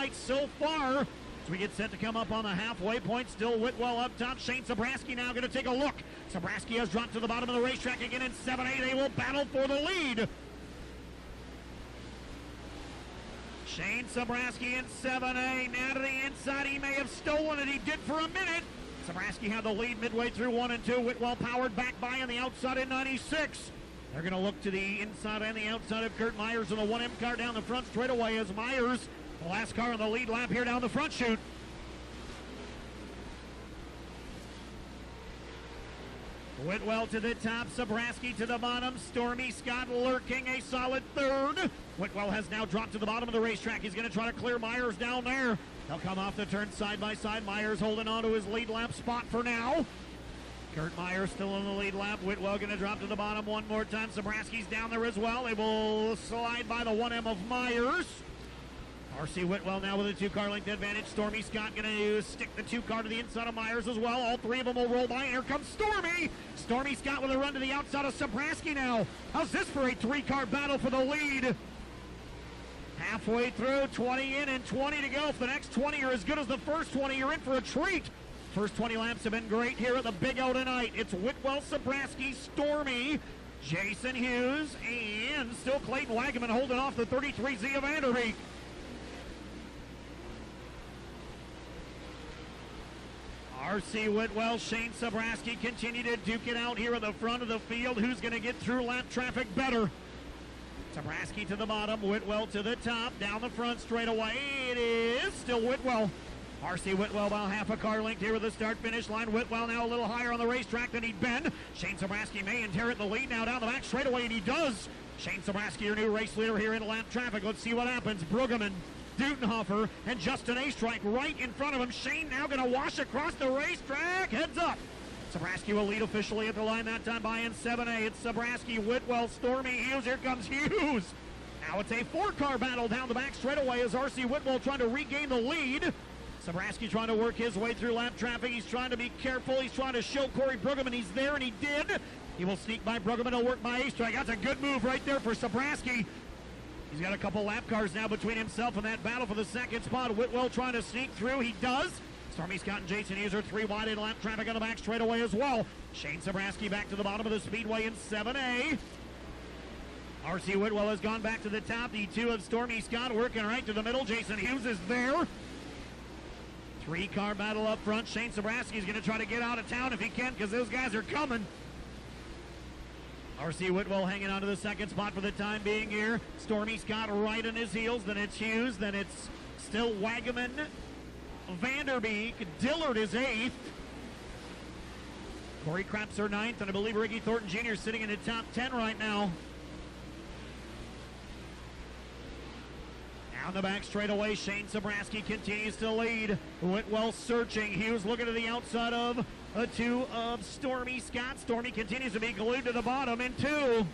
right so far. As we get set to come up on the halfway point, still Whitwell up top. Shane Sabraski now going to take a look. Sabraski has dropped to the bottom of the racetrack again in 7A. They will battle for the lead. Shane Sabraski in 7A. Now to the inside. He may have stolen it. He did for a minute. Sabraski had the lead midway through 1 and 2. Whitwell powered back by on the outside in 96. They're going to look to the inside and the outside of Kurt Myers in the 1M car down the front straightaway as Myers, the last car on the lead lap here down the front chute. Whitwell to the top, Sabraski to the bottom, Stormy Scott lurking a solid third. Whitwell has now dropped to the bottom of the racetrack. He's going to try to clear Myers down there. They'll come off the turn side by side. Myers holding on to his lead lap spot for now. Kurt Myers still in the lead lap. Whitwell going to drop to the bottom one more time. Sabraski's down there as well. They will slide by the 1M of Myers. R.C. Whitwell now with a 2-car length advantage. Stormy Scott going to stick the 2-car to the inside of Myers as well. All three of them will roll by. Here comes Stormy. Stormy Scott with a run to the outside of Sabraski now. How's this for a 3-car battle for the lead? Halfway through, 20 in and 20 to go. If the next 20 are as good as the first 20, you're in for a treat. First 20 laps have been great here at the Big O tonight. It's Whitwell, Sabraski, Stormy, Jason Hughes, and still Clayton Wagaman holding off the 33Z of Vanderbeek. R.C. Whitwell, Shane Sabraski continue to duke it out here at the front of the field. Who's going to get through lap traffic better? Sabraski to the bottom, Whitwell to the top, down the front straightaway. It is still Whitwell. R.C. Whitwell about half a car length here at the start-finish line. Whitwell now a little higher on the racetrack than he'd been. Shane Sabraski may inherit the lead now down the back straightaway, and he does. Shane Sabraski, your new race leader here in lap traffic. Let's see what happens. Brueggemann, Dudenhofer, and Justin Astrike right in front of him. Shane now going to wash across the racetrack. Heads up. Sabraski will lead officially at the line that time by in 7A. It's Sabraski, Whitwell, Stormy, Hughes. Here comes Hughes. Now it's a 4-car battle down the back straightaway as R.C. Whitwell trying to regain the lead. Sabraski trying to work his way through lap traffic. He's trying to be careful. He's trying to show Corey Brueggemann he's there, and he did. He will sneak by Brueggemann. He'll work by Astrike. That's a good move right there for Sabraski. He's got a couple lap cars now between himself and that battle for the second spot. Whitwell trying to sneak through. He does. Stormy Scott and Jason Hughes are 3 wide in lap traffic on the back straightaway as well. Shane Sabraski back to the bottom of the speedway in 7A. R.C. Whitwell has gone back to the top. The 2 of Stormy Scott working right to the middle. Jason Hughes is there. 3-car battle up front. Shane Sabraski is going to try to get out of town if he can because those guys are coming. R.C. Whitwell hanging on to the second spot for the time being here. Stormy Scott right on his heels. Then it's Hughes. Then it's still Wagaman. Vanderbeek. Dillard is 8th. Corey Krapser 9th. And I believe Ricky Thornton Jr. sitting in the top 10 right now. Down the back straightaway, Shane Sabraski continues to lead. Whitwell searching. Hughes looking to the outside of a 2 of Stormy Scott. Stormy continues to be glued to the bottom in 2.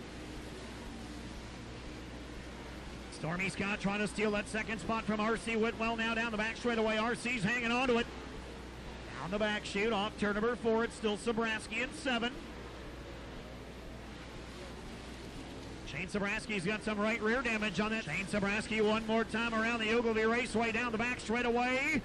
Stormy Scott trying to steal that second spot from R.C. Whitwell now down the back straightaway. R.C.'s hanging on to it. Down the back chute off turn number 4. It's still Sabraski in 7. Shane Sabraski's got some right rear damage on that. Shane Sabraski one more time around the Ogilvy Raceway down the back straightaway.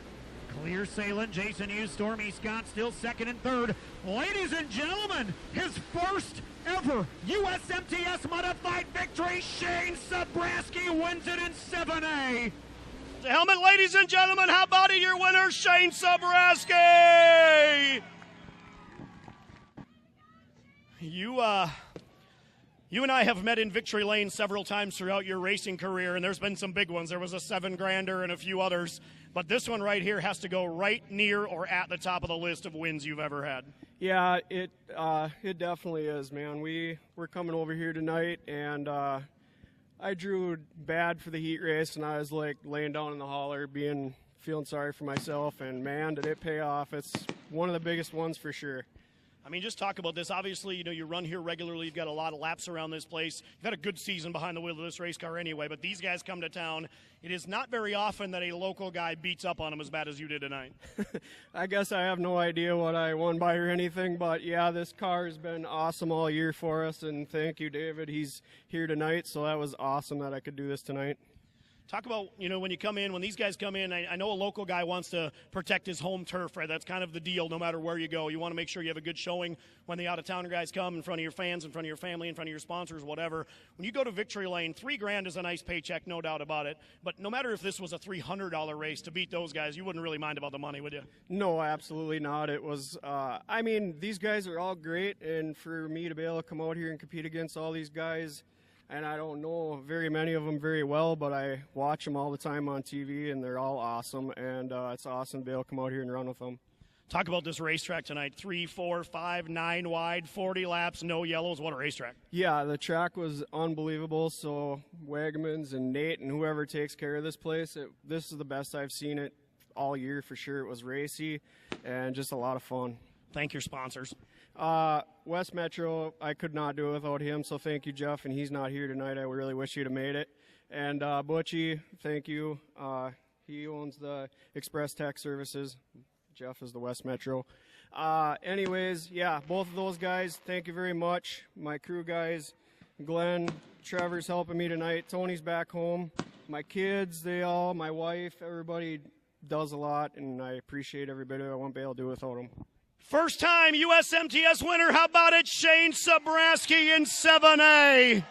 Clear sailing. Jason Hughes, Stormy Scott still second and third. Ladies and gentlemen, his first ever USMTS modified victory. Shane Sabraski wins it in 7A. The helmet, ladies and gentlemen, how about it, your winner, Shane Sabraski? You and I have met in Victory Lane several times throughout your racing career, and there's been some big ones. There was a 7-grander and a few others, but this one right here has to go right near or at the top of the list of wins you've ever had. Yeah, it definitely is, man. We're coming over here tonight, and I drew bad for the heat race, and I was like laying down in the hauler, feeling sorry for myself, and man, did it pay off. It's one of the biggest ones for sure. I mean, just talk about this. Obviously, you run here regularly. You've got a lot of laps around this place. You've had a good season behind the wheel of this race car anyway, but these guys come to town. It is not very often that a local guy beats up on them as bad as you did tonight. I guess I have no idea what I won by or anything, but yeah, this car has been awesome all year for us, and thank you, David. He's here tonight, so that was awesome that I could do this tonight. Talk about, when you come in, when these guys come in, I know a local guy wants to protect his home turf, right? That's kind of the deal no matter where you go. You want to make sure you have a good showing when the out-of-town guys come, in front of your fans, in front of your family, in front of your sponsors, whatever. When you go to Victory Lane, $3,000 is a nice paycheck, no doubt about it. But no matter if this was a $300 race to beat those guys, you wouldn't really mind about the money, would you? No, absolutely not. It was, these guys are all great, and for me to be able to come out here and compete against all these guys, and I don't know very many of them very well, but I watch them all the time on TV, and they're all awesome, and it's awesome to be able to come out here and run with them. Talk about this racetrack tonight. 3, 4, 5, 9 wide, 40 laps, no yellows. What a racetrack. Yeah, the track was unbelievable, so Wagmans and Nate and whoever takes care of this place, this is the best I've seen it all year for sure. It was racy and just a lot of fun. Thank your sponsors. West Metro, I could not do it without him, so thank you, Jeff, and he's not here tonight. I really wish he'd have made it. And Butchie, thank you. He owns the Express Tech Services. Jeff is the West Metro. Anyways, yeah, both of those guys, thank you very much. My crew guys, Glenn, Trevor's helping me tonight. Tony's back home. My kids, my wife, everybody does a lot, and I appreciate everybody. I won't be able to do it without them. First time USMTS winner. How about it, Shane Sabraski in 7A?